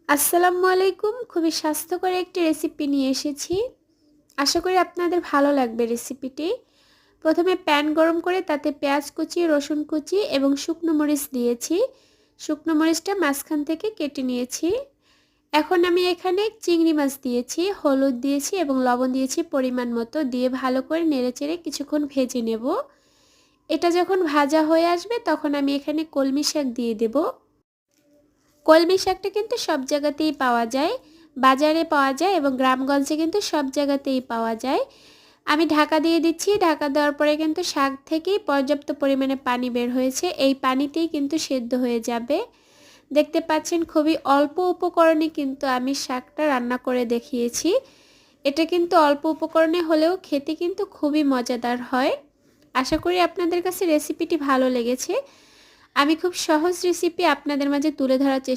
আসসালামু আলাইকুম। খুবই স্বাস্থ্যকর একটি রেসিপি নিয়ে এসেছি। আশা করি আপনাদের ভালো লাগবে রেসিপিটি। প্রথমে প্যান গরম করে তাতে পেঁয়াজ কুচি, রসুন কুচি এবং শুকনো মরিচ দিয়েছি। শুকনো মরিচটা মাঝখান থেকে কেটে নিয়েছি। এখন আমি এখানে চিংড়ি মাছ দিয়েছি, হলুদ দিয়েছি এবং লবণ দিয়েছি পরিমাণ মতো, দিয়ে ভালো করে নেড়েচেড়ে কিছুক্ষণ ভেজে নেব। এটা যখন ভাজা হয়ে আসবে তখন আমি এখানে কলমি শাক দিয়ে দেব। কলমি শাকটা কিন্তু সব জায়গাতেই পাওয়া যায়, বাজারে পাওয়া যায় এবং গ্রামগঞ্জে কিন্তু সব জায়গাতেই পাওয়া যায়। আমি ঢাকা দিয়ে দিচ্ছি। ঢাকা দেওয়ার পরে কিন্তু শাক থেকেই পর্যাপ্ত পরিমাণে পানি বের হয়েছে, এই পানিতেই কিন্তু সেদ্ধ হয়ে যাবে। দেখতে পাচ্ছেন খুবই অল্প উপকরণে কিন্তু আমি শাকটা রান্না করে দেখিয়েছি। এটা কিন্তু অল্প উপকরণে হলেও খেতে কিন্তু খুবই মজাদার হয়। আশা করি আপনাদের কাছে রেসিপিটি ভালো লেগেছে। আমি খুব সহজ রেসিপি আপনাদের মাঝে তুলে ধরার চেষ্টা